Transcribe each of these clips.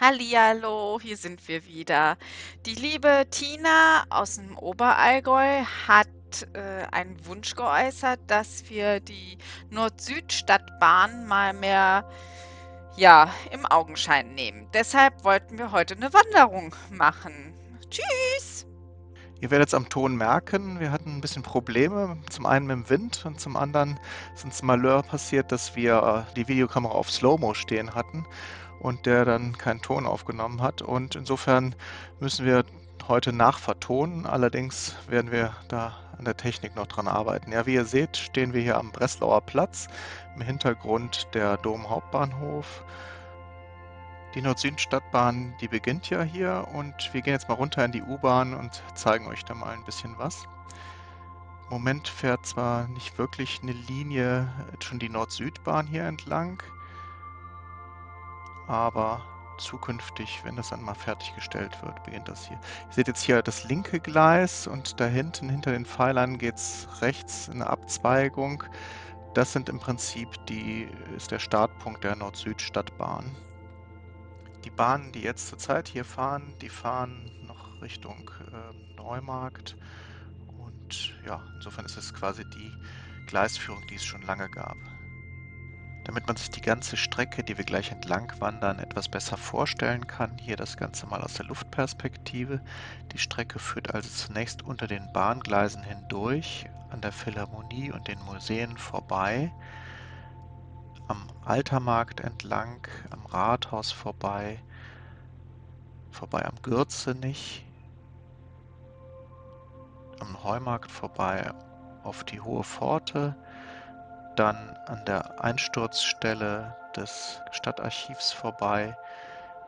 Hallihallo, hier sind wir wieder. Die liebe Tina aus dem Oberallgäu hat einen Wunsch geäußert, dass wir die Nord-Süd-Stadtbahn mal mehr, ja, im Augenschein nehmen. Deshalb wollten wir heute eine Wanderung machen. Tschüss! Ihr werdet es am Ton merken, wir hatten ein bisschen Probleme, zum einen mit dem Wind und zum anderen ist uns Malheur passiert, dass wir die Videokamera auf Slow-Mo stehen hatten und der dann keinen Ton aufgenommen hat. Und insofern müssen wir heute nachvertonen. Allerdings werden wir da an der Technik noch dran arbeiten. Ja, wie ihr seht, stehen wir hier am Breslauer Platz, im Hintergrund der Dom-Hauptbahnhof. Die Nord-Süd-Stadtbahn, die beginnt ja hier und wir gehen jetzt mal runter in die U-Bahn und zeigen euch da mal ein bisschen was. Im Moment fährt zwar nicht wirklich eine Linie, schon die Nord-Süd-Bahn hier entlang, aber zukünftig, wenn das dann mal fertiggestellt wird, beginnt das hier. Ihr seht jetzt hier das linke Gleis und da hinten, hinter den Pfeilern, geht es rechts in eine Abzweigung. Das sind im Prinzip ist der Startpunkt der Nord-Süd-Stadtbahn. Die Bahnen, die jetzt zurzeit hier fahren, die fahren noch Richtung Neumarkt. Und ja, insofern ist es quasi die Gleisführung, die es schon lange gab. Damit man sich die ganze Strecke, die wir gleich entlang wandern, etwas besser vorstellen kann, hier das Ganze mal aus der Luftperspektive. Die Strecke führt also zunächst unter den Bahngleisen hindurch, an der Philharmonie und den Museen vorbei, am Altermarkt entlang, am Rathaus vorbei, vorbei am Gürzenich, am Heumarkt vorbei auf die Hohe Pforte, dann an der Einsturzstelle des Stadtarchivs vorbei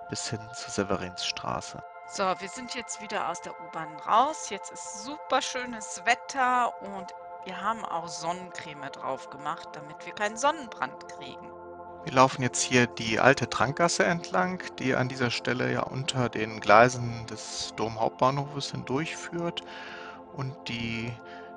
bis hin zur Severinsstraße. So, wir sind jetzt wieder aus der U-Bahn raus. Jetzt ist super schönes Wetter und wir haben auch Sonnencreme drauf gemacht, damit wir keinen Sonnenbrand kriegen. Wir laufen jetzt hier die alte Trankgasse entlang, die an dieser Stelle ja unter den Gleisen des Domhauptbahnhofes hindurchführt. Und die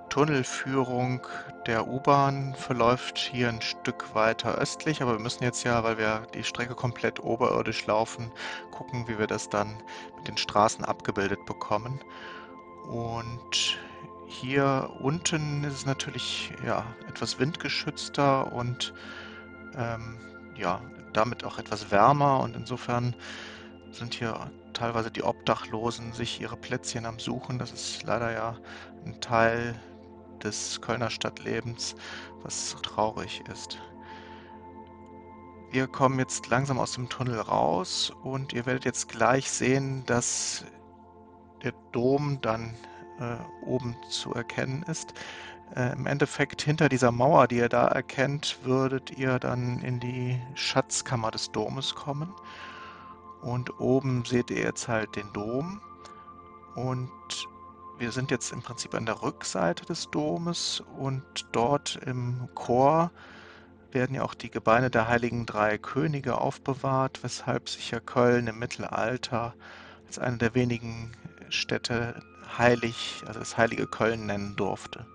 Tunnelführung der U-Bahn verläuft hier ein Stück weiter östlich, aber wir müssen jetzt ja, weil wir die Strecke komplett oberirdisch laufen, gucken, wie wir das dann mit den Straßen abgebildet bekommen. Und hier unten ist es natürlich ja etwas windgeschützter und ähm, ja, damit auch etwas wärmer und insofern sind hier teilweise die Obdachlosen sich ihre Plätzchen am Suchen. Das ist leider ja ein Teil des Kölner Stadtlebens, was traurig ist. Wir kommen jetzt langsam aus dem Tunnel raus und ihr werdet jetzt gleich sehen, dass der Dom dann oben zu erkennen ist. Im Endeffekt hinter dieser Mauer, die ihr da erkennt, würdet ihr dann in die Schatzkammer des Domes kommen. Und oben seht ihr jetzt halt den Dom. Und wir sind jetzt im Prinzip an der Rückseite des Domes und dort im Chor werden ja auch die Gebeine der heiligen drei Könige aufbewahrt, weshalb sich ja Köln im Mittelalter als eine der wenigen Städte heilig, also das heilige Köln nennen durfte.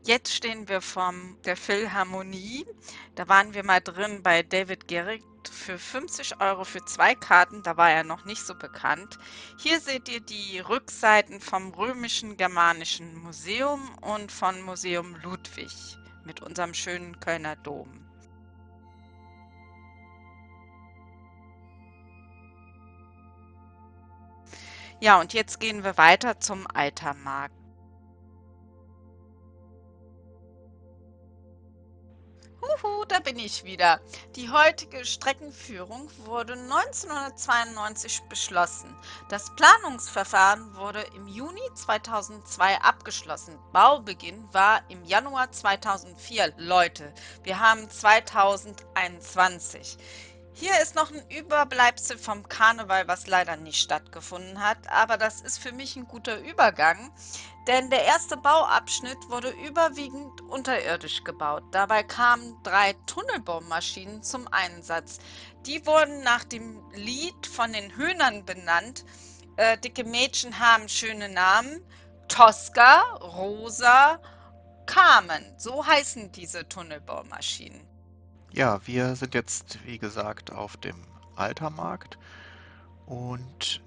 Jetzt stehen wir vor der Philharmonie. Da waren wir mal drin bei David Garrick für 50 € für 2 Karten. Da war er noch nicht so bekannt. Hier seht ihr die Rückseiten vom Römischen Germanischen Museum und von Museum Ludwig mit unserem schönen Kölner Dom. Ja, und jetzt gehen wir weiter zum Altermarkt. Huhu, da bin ich wieder. Die heutige Streckenführung wurde 1992 beschlossen. Das Planungsverfahren wurde im Juni 2002 abgeschlossen. Baubeginn war im Januar 2004. Leute, wir haben 2021. Hier ist noch ein Überbleibsel vom Karneval, was leider nicht stattgefunden hat, aber das ist für mich ein guter Übergang, denn der erste Bauabschnitt wurde überwiegend unterirdisch gebaut. Dabei kamen 3 Tunnelbohrmaschinen zum Einsatz. Die wurden nach dem Lied von den Höhnern benannt. Dicke Mädchen haben schöne Namen. Tosca, Rosa, Carmen. So heißen diese Tunnelbohrmaschinen. Ja, wir sind jetzt, wie gesagt, auf dem Altermarkt und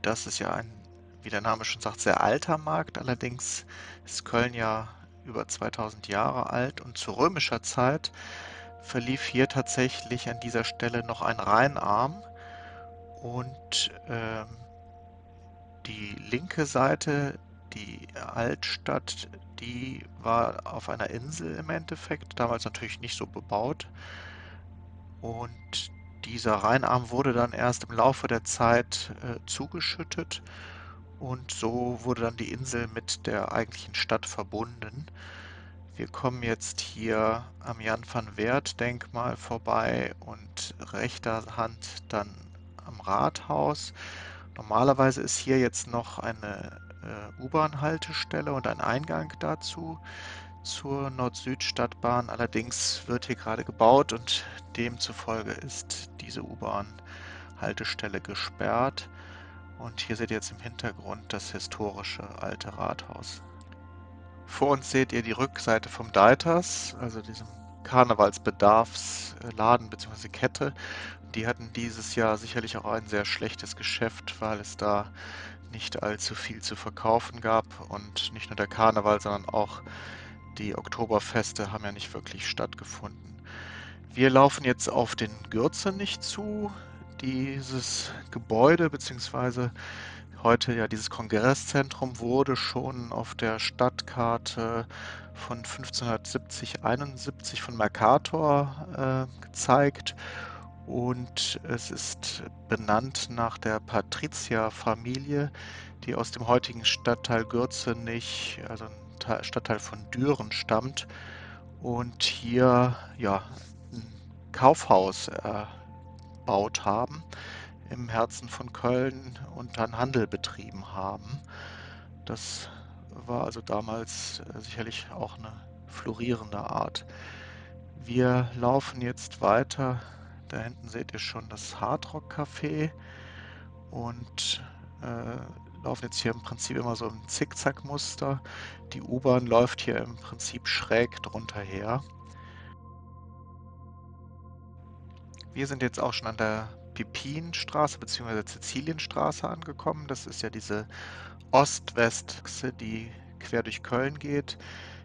das ist ja ein, wie der Name schon sagt, sehr alter Markt. Allerdings ist Köln ja über 2000 Jahre alt und zu römischer Zeit verlief hier tatsächlich an dieser Stelle noch ein Rheinarm und die linke Seite, die Altstadt, die war auf einer Insel im Endeffekt, damals natürlich nicht so bebaut. Und dieser Rheinarm wurde dann erst im Laufe der Zeit zugeschüttet und so wurde dann die Insel mit der eigentlichen Stadt verbunden. Wir kommen jetzt hier am Jan van Wert-Denkmal vorbei und rechter Hand dann am Rathaus. Normalerweise ist hier jetzt noch eine U-Bahn-Haltestelle und ein Eingang dazu zur Nord-Süd-Stadtbahn. Allerdings wird hier gerade gebaut und demzufolge ist diese U-Bahn-Haltestelle gesperrt. Und hier seht ihr jetzt im Hintergrund das historische alte Rathaus. Vor uns seht ihr die Rückseite vom Deiters, also diesem Karnevalsbedarfsladen bzw. Kette. Die hatten dieses Jahr sicherlich auch ein sehr schlechtes Geschäft, weil es da nicht allzu viel zu verkaufen gab und nicht nur der Karneval, sondern auch die Oktoberfeste haben ja nicht wirklich stattgefunden. Wir laufen jetzt auf den Gürzenich zu. Dieses Gebäude bzw. heute ja dieses Kongresszentrum wurde schon auf der Stadtkarte von 1570/71 von Mercator gezeigt und es ist benannt nach der Patrizierfamilie, die aus dem heutigen Stadtteil Gürzenich, also ein Stadtteil von Düren stammt und hier ja ein Kaufhaus erbaut haben im Herzen von Köln und dann Handel betrieben haben. Das war also damals sicherlich auch eine florierende Art. Wir laufen jetzt weiter. Da hinten seht ihr schon das Hardrock Café und laufen jetzt hier im Prinzip immer so im Zickzackmuster. Die U-Bahn läuft hier im Prinzip schräg drunter her. Wir sind jetzt auch schon an der Pipinstraße bzw. Sizilienstraße angekommen. Das ist ja diese Ost-West-Achse, die quer durch Köln geht.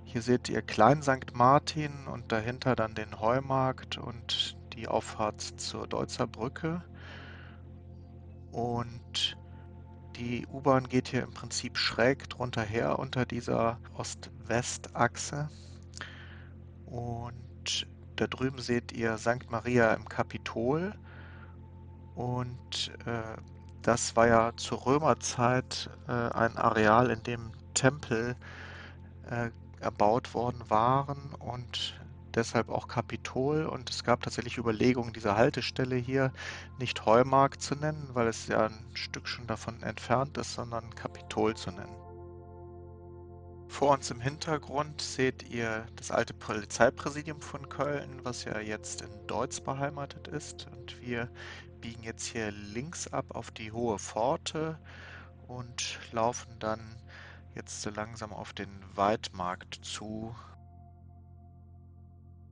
Hier seht ihr Klein St. Martin und dahinter dann den Heumarkt und die Auffahrt zur Deutzer Brücke. Und die U-Bahn geht hier im Prinzip schräg drunter her unter dieser Ost-West-Achse. Und da drüben seht ihr St. Maria im Kapitol. Und das war ja zur Römerzeit ein Areal, in dem Tempel erbaut worden waren und deshalb auch Kapitol. Und es gab tatsächlich Überlegungen, diese Haltestelle hier nicht Heumarkt zu nennen, weil es ja ein Stück schon davon entfernt ist, sondern Kapitol zu nennen. Vor uns im Hintergrund seht ihr das alte Polizeipräsidium von Köln, was ja jetzt in Deutz beheimatet ist. Und wir biegen jetzt hier links ab auf die Hohe Pforte und laufen dann jetzt so langsam auf den Weidmarkt zu.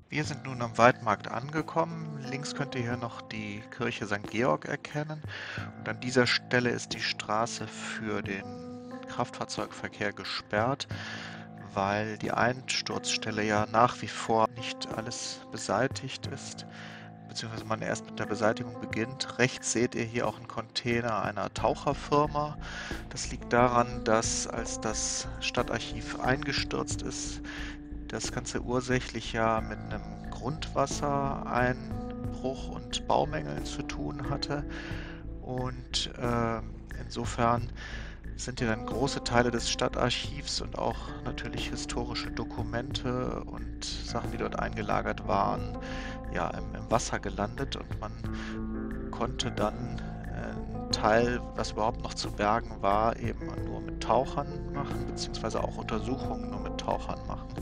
Wir sind nun am Weidmarkt angekommen. Links könnt ihr hier noch die Kirche St. Georg erkennen. Und an dieser Stelle ist die Straße für den Kraftfahrzeugverkehr gesperrt, weil die Einsturzstelle ja nach wie vor nicht alles beseitigt ist, beziehungsweise man erst mit der Beseitigung beginnt. Rechts seht ihr hier auch einen Container einer Taucherfirma. Das liegt daran, dass als das Stadtarchiv eingestürzt ist, das Ganze ursächlich ja mit einem Grundwassereinbruch und Baumängeln zu tun hatte. Und insofern sind hier dann große Teile des Stadtarchivs und auch natürlich historische Dokumente und Sachen, die dort eingelagert waren, ja, im Wasser gelandet und man konnte dann 'n Teil, was überhaupt noch zu bergen war, eben nur mit Tauchern machen, beziehungsweise auch Untersuchungen nur mit Tauchern machen.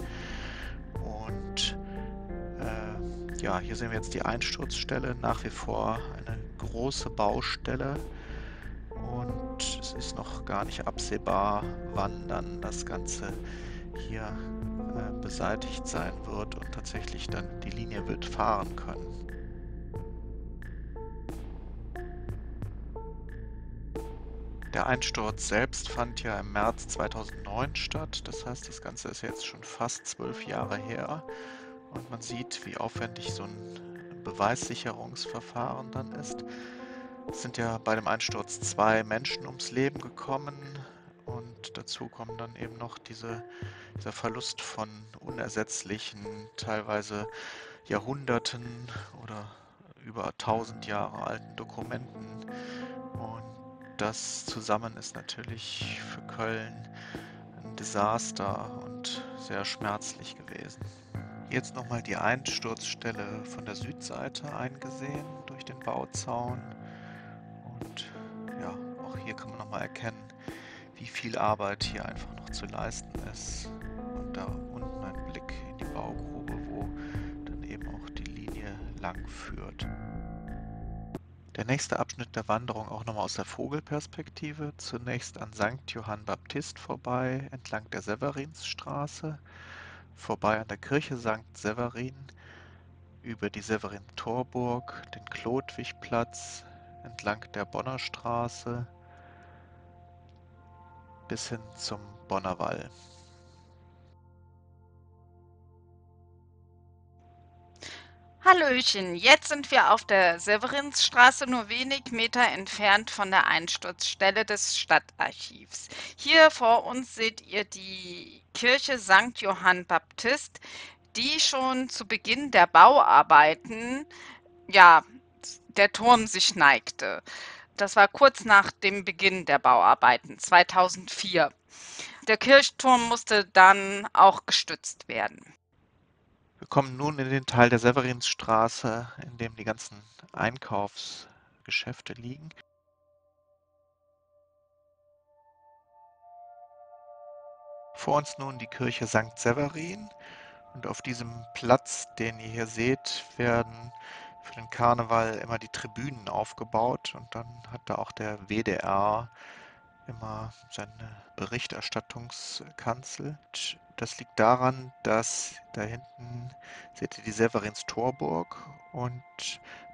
Und ja, hier sehen wir jetzt die Einsturzstelle, nach wie vor eine große Baustelle und es ist noch gar nicht absehbar, wann dann das Ganze hier beseitigt sein wird und tatsächlich dann die Linie wird fahren können. Der Einsturz selbst fand ja im März 2009 statt. Das heißt, das Ganze ist jetzt schon fast 12 Jahre her. Und man sieht, wie aufwendig so ein Beweissicherungsverfahren dann ist. Es sind ja bei dem Einsturz 2 Menschen ums Leben gekommen. Und dazu kommen dann eben noch dieser Verlust von unersetzlichen, teilweise Jahrhunderten oder über 1000 Jahre alten Dokumenten. Und das zusammen ist natürlich für Köln ein Desaster und sehr schmerzlich gewesen. Jetzt nochmal die Einsturzstelle von der Südseite eingesehen durch den Bauzaun. Und ja, auch hier kann man nochmal erkennen, wie viel Arbeit hier einfach noch zu leisten ist. Und da unten ein Blick in die Baugrube, wo dann eben auch die Linie lang führt. Der nächste Abschnitt der Wanderung auch nochmal aus der Vogelperspektive. Zunächst an St. Johann Baptist vorbei, entlang der Severinsstraße, vorbei an der Kirche St. Severin, über die Severin-Torburg, den Chlodwigplatz, entlang der Bonner Straße bis hin zum Bonner Wall. Hallöchen, jetzt sind wir auf der Severinsstraße, nur wenig Meter entfernt von der Einsturzstelle des Stadtarchivs. Hier vor uns seht ihr die Kirche St. Johann Baptist, die schon zu Beginn der Bauarbeiten, ja, der Turm sich neigte. Das war kurz nach dem Beginn der Bauarbeiten, 2004. Der Kirchturm musste dann auch gestützt werden. Wir kommen nun in den Teil der Severinsstraße, in dem die ganzen Einkaufsgeschäfte liegen. Vor uns nun die Kirche St. Severin und auf diesem Platz, den ihr hier seht, werden für den Karneval immer die Tribünen aufgebaut und dann hat da auch der WDR immer seine Berichterstattungskanzel. Und das liegt daran, dass da hinten seht ihr die Severinstorburg und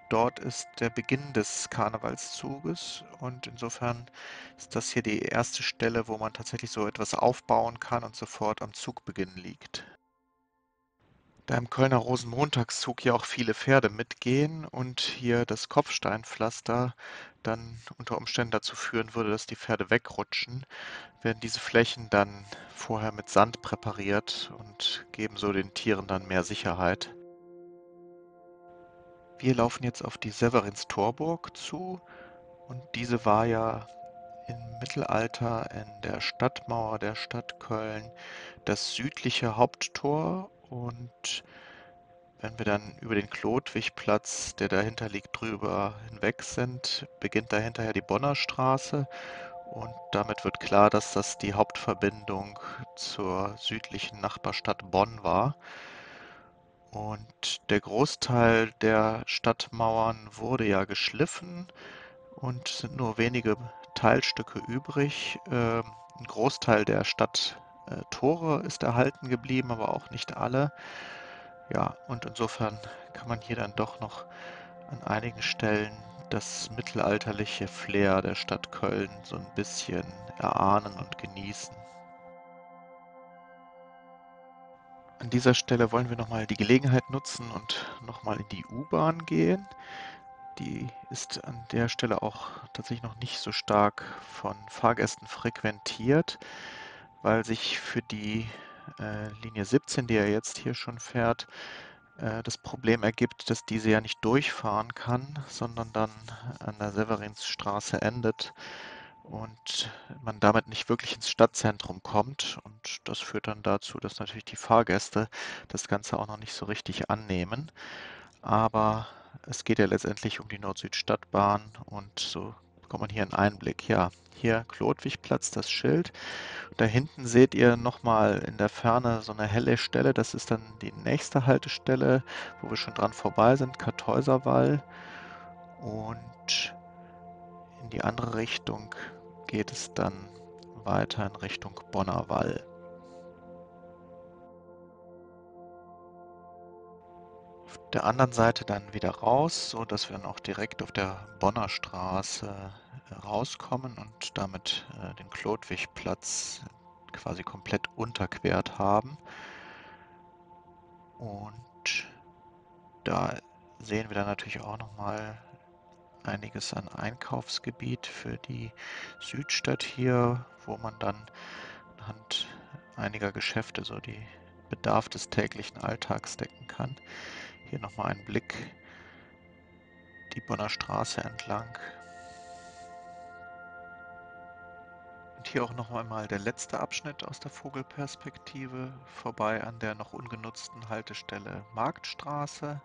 dort ist der Beginn des Karnevalszuges und insofern ist das hier die erste Stelle, wo man tatsächlich so etwas aufbauen kann und sofort am Zugbeginn liegt. Da im Kölner Rosenmontagszug ja auch viele Pferde mitgehen und hier das Kopfsteinpflaster dann unter Umständen dazu führen würde, dass die Pferde wegrutschen, werden diese Flächen dann vorher mit Sand präpariert und geben so den Tieren dann mehr Sicherheit. Wir laufen jetzt auf die Severinstorburg zu und diese war ja im Mittelalter in der Stadtmauer der Stadt Köln das südliche Haupttor und wenn wir dann über den Chlodwigplatz, der dahinter liegt, drüber hinweg sind, beginnt dahinter ja die Bonner Straße und damit wird klar, dass das die Hauptverbindung zur südlichen Nachbarstadt Bonn war. Und der Großteil der Stadtmauern wurde ja geschliffen und sind nur wenige Teilstücke übrig. Ein Großteil der Stadttore ist erhalten geblieben, aber auch nicht alle. Ja, und insofern kann man hier dann doch noch an einigen Stellen das mittelalterliche Flair der Stadt Köln so ein bisschen erahnen und genießen. An dieser Stelle wollen wir nochmal die Gelegenheit nutzen und nochmal in die U-Bahn gehen. Die ist an der Stelle auch tatsächlich noch nicht so stark von Fahrgästen frequentiert, weil sich für die Linie 17, die ja jetzt hier schon fährt, das Problem ergibt, dass diese ja nicht durchfahren kann, sondern dann an der Severinsstraße endet. und man damit nicht wirklich ins Stadtzentrum kommt. Und das führt dann dazu, dass natürlich die Fahrgäste das Ganze auch noch nicht so richtig annehmen. Aber es geht ja letztendlich um die Nord-Süd-Stadtbahn und so bekommt man hier einen Einblick. Ja, hier Chlodwigplatz, das Schild. Da hinten seht ihr nochmal in der Ferne so eine helle Stelle. Das ist dann die nächste Haltestelle, wo wir schon dran vorbei sind, Kartäuserwall. Und in die andere Richtung geht es dann weiter in Richtung Bonner Wall. Auf der anderen Seite dann wieder raus, so dass wir dann auch direkt auf der Bonner Straße rauskommen und damit den Chlodwigplatz quasi komplett unterquert haben. Und da sehen wir dann natürlich auch nochmal einiges an Einkaufsgebiet für die Südstadt hier, wo man dann anhand einiger Geschäfte so die Bedarf des täglichen Alltags decken kann. Hier nochmal ein Blick die Bonner Straße entlang. Und hier auch noch einmal der letzte Abschnitt aus der Vogelperspektive, vorbei an der noch ungenutzten Haltestelle Marktstraße,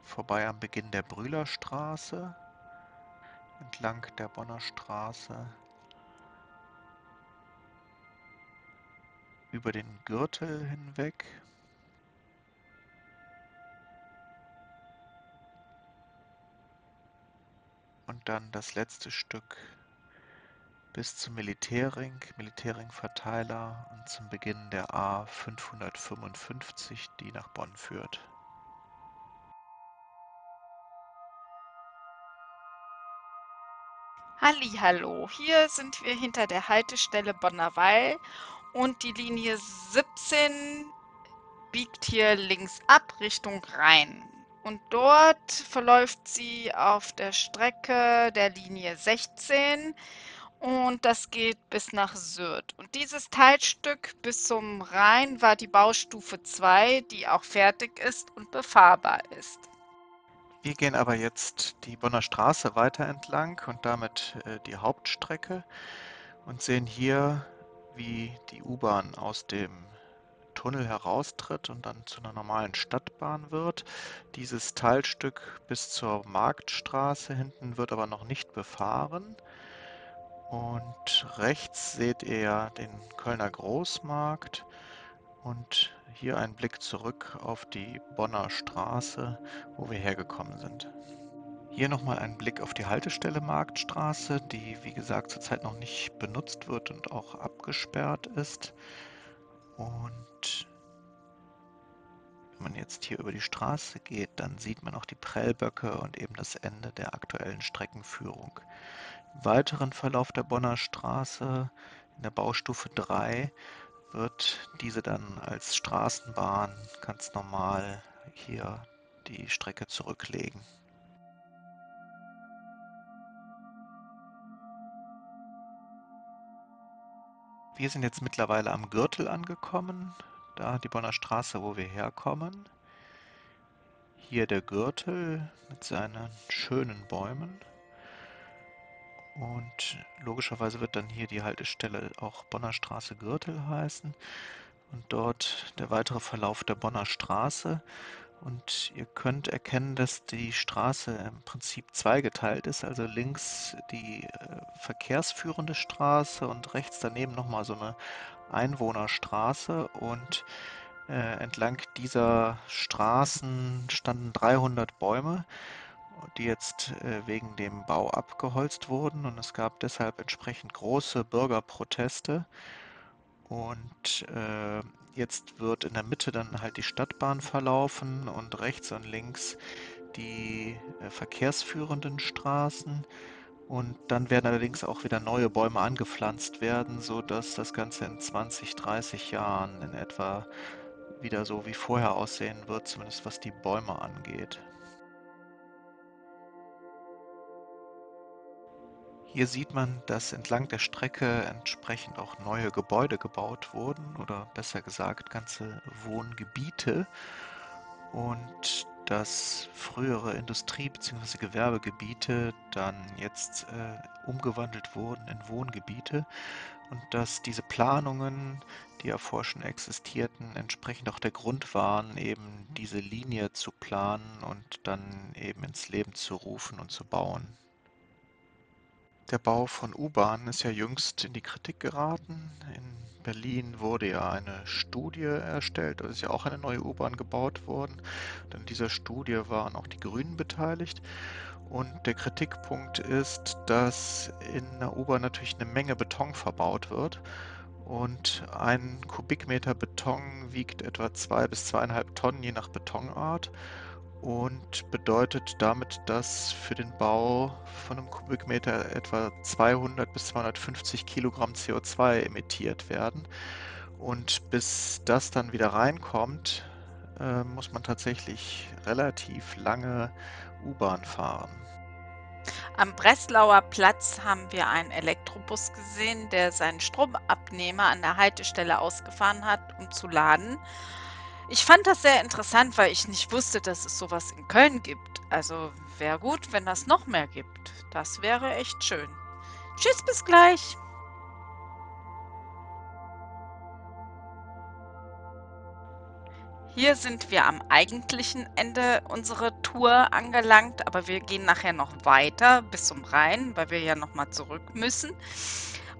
vorbei am Beginn der Brühlerstraße, entlang der Bonner Straße, über den Gürtel hinweg und dann das letzte Stück bis zum Militärring-Verteiler und zum Beginn der A 555, die nach Bonn führt. Hallihallo, hier sind wir hinter der Haltestelle Bonner Wall und die Linie 17 biegt hier links ab Richtung Rhein. Und dort verläuft sie auf der Strecke der Linie 16 und das geht bis nach Sürth. Und dieses Teilstück bis zum Rhein war die Baustufe 2, die auch fertig ist und befahrbar ist. Wir gehen aber jetzt die Bonner Straße weiter entlang und damit die Hauptstrecke und sehen hier, wie die U-Bahn aus dem Tunnel heraustritt und dann zu einer normalen Stadtbahn wird. Dieses Teilstück bis zur Marktstraße hinten wird aber noch nicht befahren. Und rechts seht ihr den Kölner Großmarkt und hier ein Blick zurück auf die Bonner Straße, wo wir hergekommen sind. Hier nochmal ein Blick auf die Haltestelle Marktstraße, die wie gesagt zurzeit noch nicht benutzt wird und auch abgesperrt ist. Und wenn man jetzt hier über die Straße geht, dann sieht man auch die Prellböcke und eben das Ende der aktuellen Streckenführung. Im weiteren Verlauf der Bonner Straße in der Baustufe 3 wird diese dann als Straßenbahn ganz normal hier die Strecke zurücklegen. Wir sind jetzt mittlerweile am Gürtel angekommen, da die Bonner Straße, wo wir herkommen. Hier der Gürtel mit seinen schönen Bäumen. Und logischerweise wird dann hier die Haltestelle auch Bonner Straße Gürtel heißen. Und dort der weitere Verlauf der Bonner Straße. Und ihr könnt erkennen, dass die Straße im Prinzip zweigeteilt ist. Also links die verkehrsführende Straße und rechts daneben nochmal so eine Einwohnerstraße. Und entlang dieser Straßen standen 300 Bäume, die jetzt wegen dem Bau abgeholzt wurden. Und es gab deshalb entsprechend große Bürgerproteste. Und jetzt wird in der Mitte dann halt die Stadtbahn verlaufen und rechts und links die verkehrsführenden Straßen. Und dann werden allerdings auch wieder neue Bäume angepflanzt werden, sodass das Ganze in 20, 30 Jahren in etwa wieder so wie vorher aussehen wird, zumindest was die Bäume angeht. Hier sieht man, dass entlang der Strecke entsprechend auch neue Gebäude gebaut wurden oder besser gesagt ganze Wohngebiete. Und dass frühere Industrie- bzw. Gewerbegebiete dann jetzt umgewandelt wurden in Wohngebiete und dass diese Planungen, die ja vorher schon existierten, entsprechend auch der Grund waren, eben diese Linie zu planen und dann eben ins Leben zu rufen und zu bauen. Der Bau von U-Bahnen ist ja jüngst in die Kritik geraten. In Berlin wurde ja eine Studie erstellt, es ist ja auch eine neue U-Bahn gebaut worden. Und an dieser Studie waren auch die Grünen beteiligt. Und der Kritikpunkt ist, dass in der U-Bahn natürlich eine Menge Beton verbaut wird. Und ein Kubikmeter Beton wiegt etwa 2 bis 2,5 Tonnen, je nach Betonart. Und bedeutet damit, dass für den Bau von einem Kubikmeter etwa 200 bis 250 Kilogramm CO2 emittiert werden. Und bis das dann wieder reinkommt, muss man tatsächlich relativ lange U-Bahn fahren. Am Breslauer Platz haben wir einen Elektrobus gesehen, der seinen Stromabnehmer an der Haltestelle ausgefahren hat, um zu laden. Ich fand das sehr interessant, weil ich nicht wusste, dass es sowas in Köln gibt. Also wäre gut, wenn das noch mehr gibt. Das wäre echt schön. Tschüss, bis gleich. Hier sind wir am eigentlichen Ende unserer Tour angelangt, aber wir gehen nachher noch weiter bis zum Rhein, weil wir ja nochmal zurück müssen.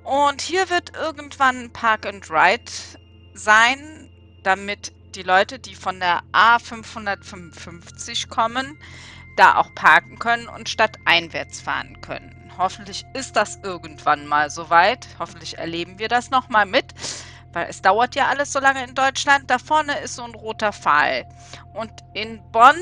Und hier wird irgendwann Park and Ride sein, damit die Leute, die von der A555 kommen, da auch parken können und stadteinwärts fahren können. Hoffentlich ist das irgendwann mal soweit. Hoffentlich erleben wir das nochmal mit, weil es dauert ja alles so lange in Deutschland. Da vorne ist so ein roter Pfahl. Und in Bonn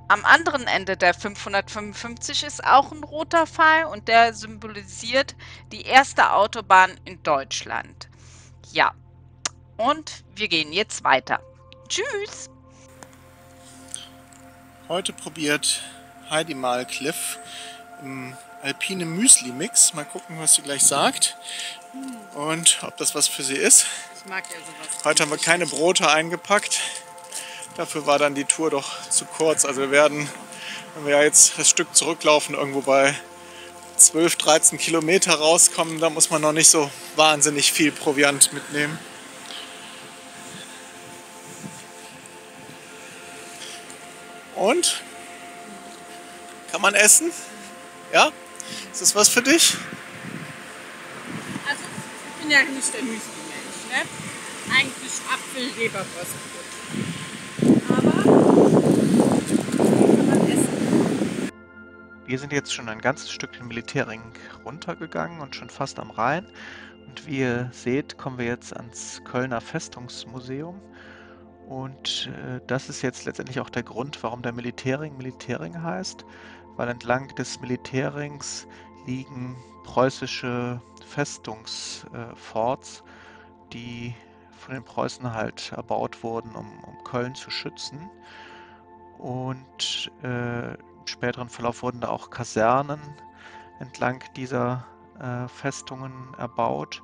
am anderen Ende der 555 ist auch ein roter Pfahl und der symbolisiert die erste Autobahn in Deutschland. Ja, und wir gehen jetzt weiter. Tschüss! Heute probiert Heidi mal Cliff im alpine Müsli-Mix. Mal gucken, was sie gleich sagt und ob das was für sie ist. Ich mag ja sowas. Heute haben wir keine Brote eingepackt. Dafür war dann die Tour doch zu kurz. Also wir werden, wenn wir ja jetzt das Stück zurücklaufen, irgendwo bei 12, 13 Kilometer rauskommen. Da muss man noch nicht so wahnsinnig viel Proviant mitnehmen. Und? Kann man essen? Ja? Ist das was für dich? Also, ich bin ja nicht der Müsli-Mensch, ne? Eigentlich Apfel-Leberwurstbrot. Aber kann man essen. Wir sind jetzt schon ein ganzes Stück den Militärring runtergegangen und schon fast am Rhein. Und wie ihr seht, kommen wir jetzt ans Kölner Festungsmuseum. Und das ist jetzt letztendlich auch der Grund, warum der Militärring heißt, weil entlang des Militärrings liegen preußische Festungsforts, die von den Preußen halt erbaut wurden, um Köln zu schützen. Und im späteren Verlauf wurden da auch Kasernen entlang dieser Festungen erbaut.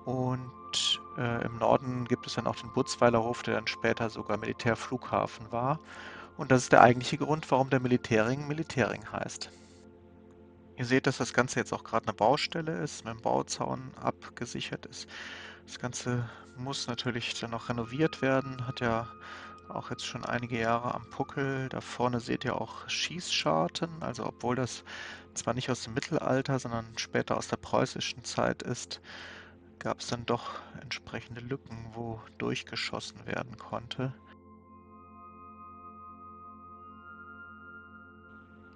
Und im Norden gibt es dann auch den Butzweiler Hof, der dann später sogar Militärflughafen war. Und das ist der eigentliche Grund, warum der Militärring heißt. Ihr seht, dass das Ganze jetzt auch gerade eine Baustelle ist, mit dem Bauzaun abgesichert ist. Das Ganze muss natürlich dann noch renoviert werden, hat ja auch jetzt schon einige Jahre am Puckel. Da vorne seht ihr auch Schießscharten, also obwohl das zwar nicht aus dem Mittelalter, sondern später aus der preußischen Zeit ist, gab es dann doch entsprechende Lücken, wo durchgeschossen werden konnte.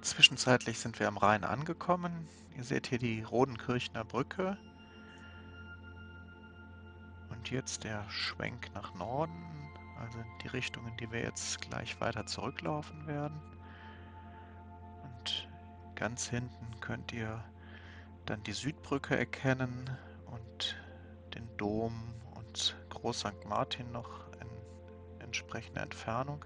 Zwischenzeitlich sind wir am Rhein angekommen. Ihr seht hier die Rodenkirchner Brücke. Und jetzt der Schwenk nach Norden, also in die Richtung, in die wir jetzt gleich weiter zurücklaufen werden. Und ganz hinten könnt ihr dann die Südbrücke erkennen und den Dom und Groß St. Martin noch in entsprechender Entfernung.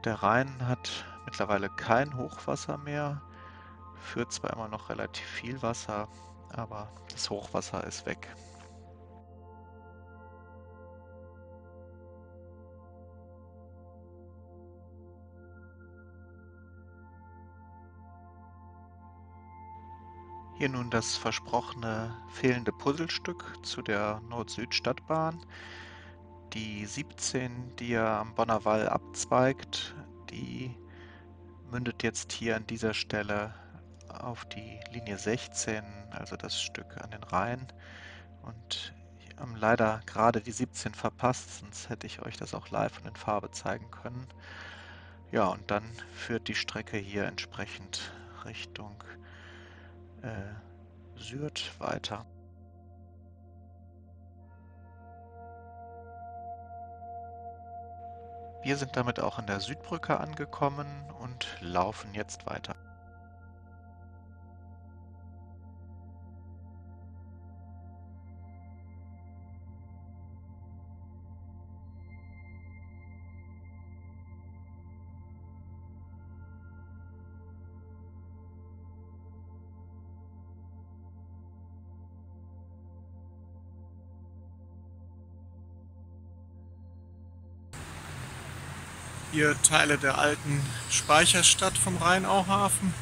Der Rhein hat mittlerweile kein Hochwasser mehr, führt zwar immer noch relativ viel Wasser, aber das Hochwasser ist weg. Hier nun das versprochene fehlende Puzzlestück zu der Nord-Süd-Stadtbahn. Die 17, die ja am Bonner Wall abzweigt, die mündet jetzt hier an dieser Stelle auf die Linie 16, also das Stück an den Rhein. Und wir haben leider gerade die 17 verpasst, sonst hätte ich euch das auch live und in Farbe zeigen können. Ja, und dann führt die Strecke hier entsprechend Richtung Sürth weiter. Wir sind damit auch an der Südbrücke angekommen und laufen jetzt weiter. Hier Teile der alten Speicherstadt vom Rheinauhafen,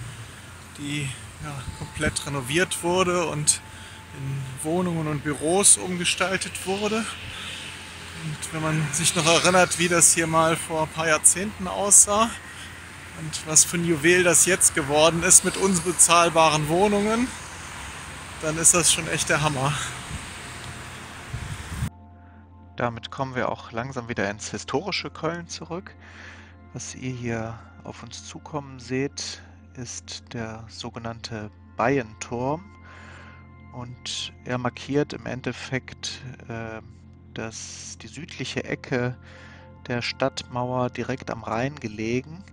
die ja, komplett renoviert wurde und in Wohnungen und Büros umgestaltet wurde. Und wenn man sich noch erinnert, wie das hier mal vor ein paar Jahrzehnten aussah und was für ein Juwel das jetzt geworden ist mit unbezahlbaren Wohnungen, dann ist das schon echt der Hammer. Damit kommen wir auch langsam wieder ins historische Köln zurück. Was ihr hier auf uns zukommen seht, ist der sogenannte Bayenturm. Und er markiert im Endeffekt die südliche Ecke der Stadtmauer direkt am Rhein gelegen.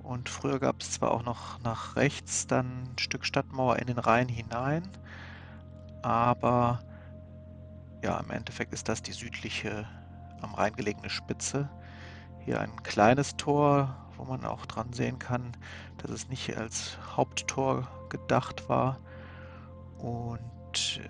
Und früher gab es zwar auch noch nach rechts dann ein Stück Stadtmauer in den Rhein hinein, aber ja, im Endeffekt ist das die südliche, am Rhein gelegene Spitze. Hier ein kleines Tor, wo man auch dran sehen kann, dass es nicht als Haupttor gedacht war. Und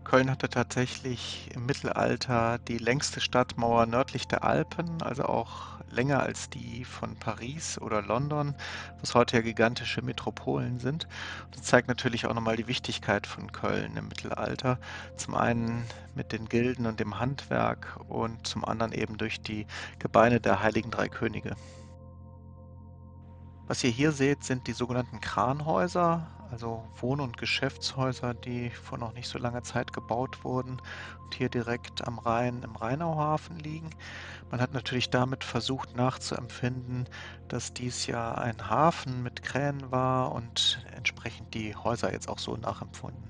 Köln hatte tatsächlich im Mittelalter die längste Stadtmauer nördlich der Alpen, also auch länger als die von Paris oder London, was heute ja gigantische Metropolen sind. Das zeigt natürlich auch nochmal die Wichtigkeit von Köln im Mittelalter. Zum einen mit den Gilden und dem Handwerk und zum anderen eben durch die Gebeine der Heiligen Drei Könige. Was ihr hier seht, sind die sogenannten Kranhäuser, also Wohn- und Geschäftshäuser, die vor noch nicht so langer Zeit gebaut wurden und hier direkt am Rhein im Rheinauhafen liegen. Man hat natürlich damit versucht nachzuempfinden, dass dies ja ein Hafen mit Kränen war und entsprechend die Häuser jetzt auch so nachempfunden.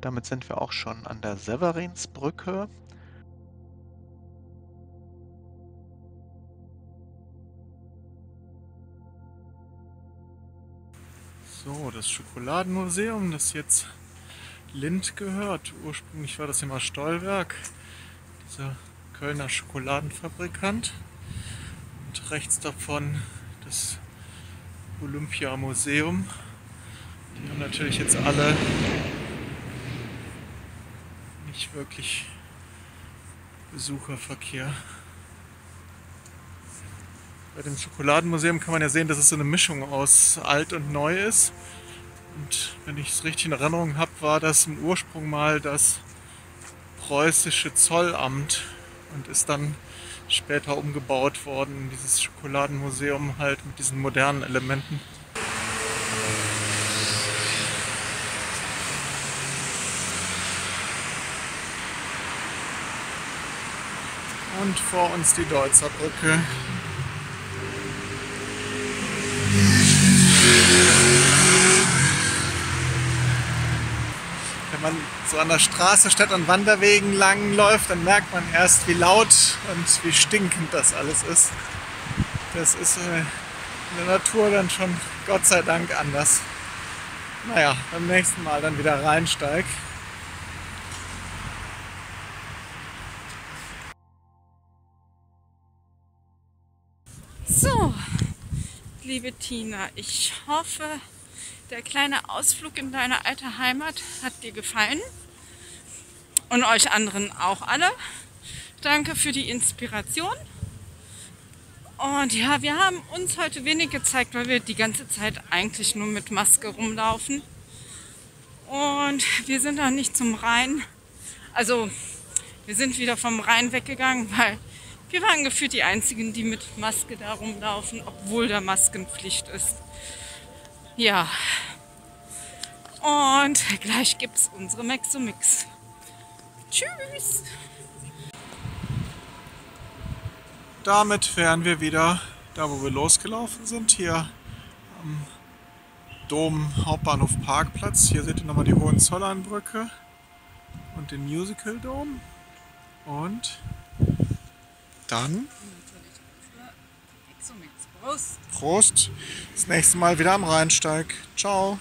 Damit sind wir auch schon an der Severinsbrücke. So, das Schokoladenmuseum, das jetzt Lindt gehört. Ursprünglich war das immer Stollwerk, dieser Kölner Schokoladenfabrikant. Und rechts davon das Olympiamuseum. Die haben natürlich jetzt alle nicht wirklich Besucherverkehr. Bei dem Schokoladenmuseum kann man ja sehen, dass es so eine Mischung aus alt und neu ist. Und wenn ich es richtig in Erinnerung habe, war das im Ursprung mal das preußische Zollamt und ist dann später umgebaut worden, dieses Schokoladenmuseum halt mit diesen modernen Elementen. Und vor uns die Deutzer Brücke. Wenn man so an der Straße statt an Wanderwegen lang läuft, dann merkt man erst, wie laut und wie stinkend das alles ist. Das ist in der Natur dann schon Gott sei Dank anders. Naja, beim nächsten Mal dann wieder reinsteig. So, liebe Tina, ich hoffe, der kleine Ausflug in deine alte Heimat hat dir gefallen und euch anderen auch alle. Danke für die Inspiration. Und ja, wir haben uns heute wenig gezeigt, weil wir die ganze Zeit eigentlich nur mit Maske rumlaufen. Und wir sind dann nicht zum Rhein. Also wir sind wieder vom Rhein weggegangen, weil wir waren gefühlt die Einzigen, die mit Maske da rumlaufen, obwohl da Maskenpflicht ist. Ja. Und gleich gibt's unsere Mexo-Mix. Tschüss! Damit wären wir wieder da, wo wir losgelaufen sind, hier am Dom Hauptbahnhof Parkplatz. Hier seht ihr nochmal die Hohenzollernbrücke und den Musical Dome. Und dann Mexo-Mix. Prost! Prost, das nächste Mal wieder am Rheinsteig. Ciao!